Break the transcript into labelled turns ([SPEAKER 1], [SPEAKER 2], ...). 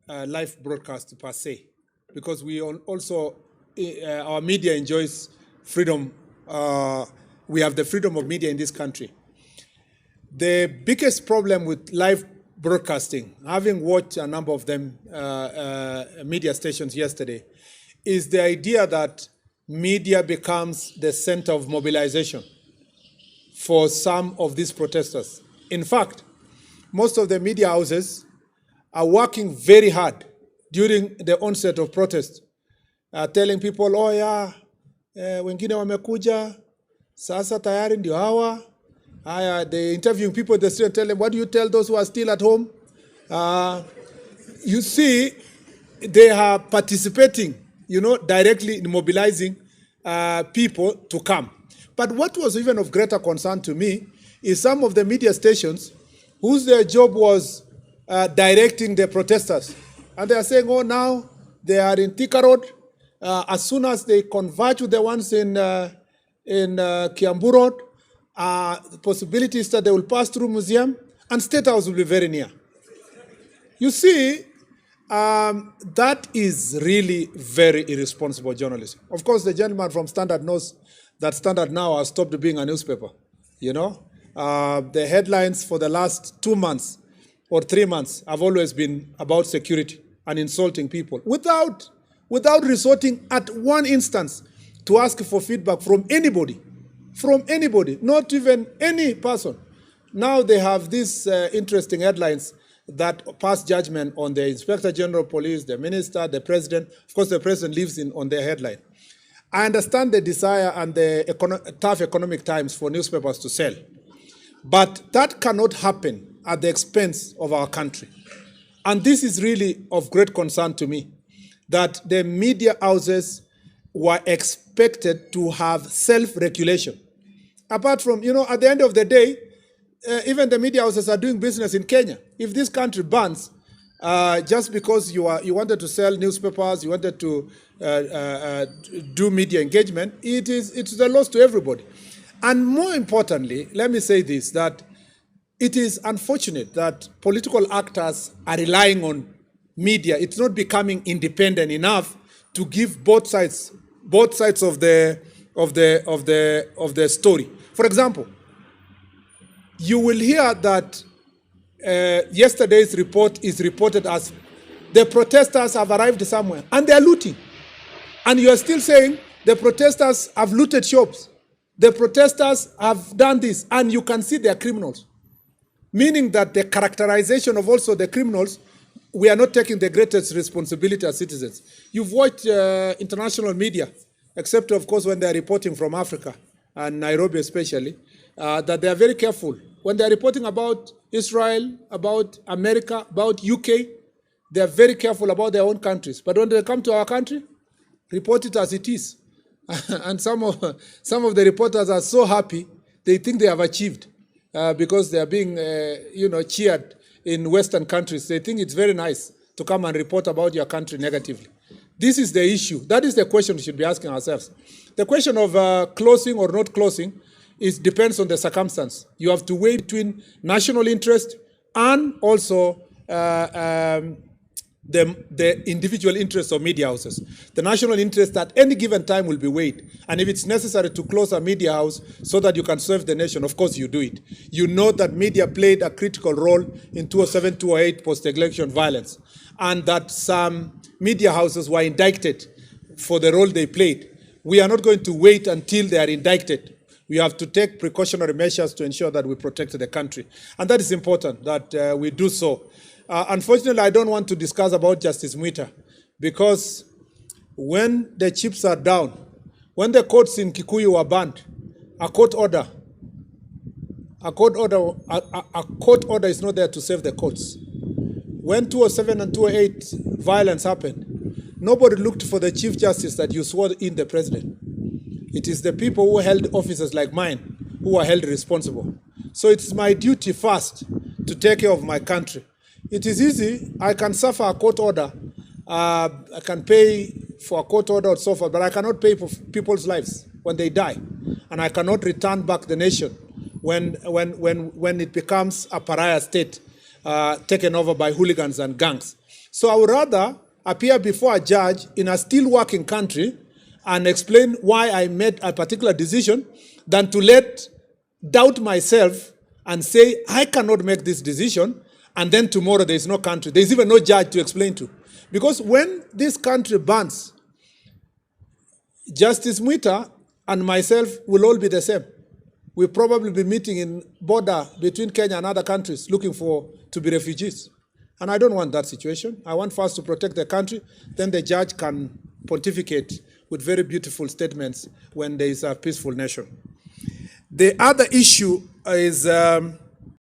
[SPEAKER 1] live broadcast per se, because we also, our media enjoys freedom. We have the freedom of media in this country. The biggest problem with live broadcasting, having watched a number of them, media stations yesterday, is the idea that media becomes the center of mobilization for some of these protesters. In fact, most of the media houses are working very hard during the onset of protest, telling people, oh yeah, wengine wamekuja, sasa tayari ndio hawa. They interviewing people in the street and tell them, what do you tell those who are still at home? You see, they are participating, directly in mobilizing people to come. But what was even of greater concern to me is some of the media stations whose their job was directing the protesters. And they are saying, oh, now they are in Thika Road. As soon as they converge with the ones in Kiambu Road, the possibility is that they will pass through Museum and State House will be very near. You see, that is really very irresponsible journalism. Of course, the gentleman from Standard knows that Standard now has stopped being a newspaper. The headlines for the last 2 months or 3 months have always been about security and insulting people without resorting at one instance to ask for feedback from anybody, not even any person. Now they have these interesting headlines that pass judgment on the Inspector General of Police, the Minister, the President. Of course, the President lives on their headline. I understand the desire and the tough economic times for newspapers to sell. But that cannot happen at the expense of our country. And this is really of great concern to me, that the media houses were expected to have self-regulation. Apart from, at the end of the day, even the media houses are doing business in Kenya. If this country bans, just because you wanted to sell newspapers, you wanted to do media engagement, it's a loss to everybody. And more importantly, let me say this, that it is unfortunate that political actors are relying on media. It's not becoming independent enough to give both sides of the story. For example, you will hear that yesterday's report is reported as the protesters have arrived somewhere and they are looting. And you are still saying the protesters have looted shops. The protesters have done this, and you can see they are criminals. Meaning that the characterization of also the criminals, we are not taking the greatest responsibility as citizens. You've watched international media, except of course when they are reporting from Africa, and Nairobi especially, that they are very careful. When they are reporting about Israel, about America, about UK, they are very careful about their own countries. But when they come to our country, report it as it is. And some of the reporters are so happy, they think they have achieved because they are being, cheered in Western countries. They think it's very nice to come and report about your country negatively. This is the issue. That is the question we should be asking ourselves. The question of closing or not closing depends on the circumstance. You have to weigh between national interest and also the individual interests of media houses. The national interest at any given time will be weighed. And if it's necessary to close a media house so that you can serve the nation, of course you do it. You know that media played a critical role in 2007, 2008 post-election violence, and that some media houses were indicted for the role they played. We are not going to wait until they are indicted. We have to take precautionary measures to ensure that we protect the country. And that is important, that we do so. Unfortunately, I don't want to discuss about Justice Mwita, because when the chips are down, when the courts in Kikuyu were banned, a court order is not there to save the courts. When 2007 and 2008 violence happened, nobody looked for the Chief Justice that you swore in the president. It is the people who held offices like mine who are held responsible. So it's my duty first to take care of my country. It is easy. I can suffer a court order. I can pay for a court order or so forth, but I cannot pay for people's lives when they die. And I cannot return back the nation when it becomes a pariah state taken over by hooligans and gangs. So I would rather appear before a judge in a still working country and explain why I made a particular decision than to doubt myself and say, I cannot make this decision, and then tomorrow there is no country. There is even no judge to explain to. Because when this country burns, Justice Mwita and myself will all be the same. We'll probably be meeting in border between Kenya and other countries looking to be refugees. And I don't want that situation. I want first to protect the country, then the judge can pontificate with very beautiful statements when there is a peaceful nation. The other issue is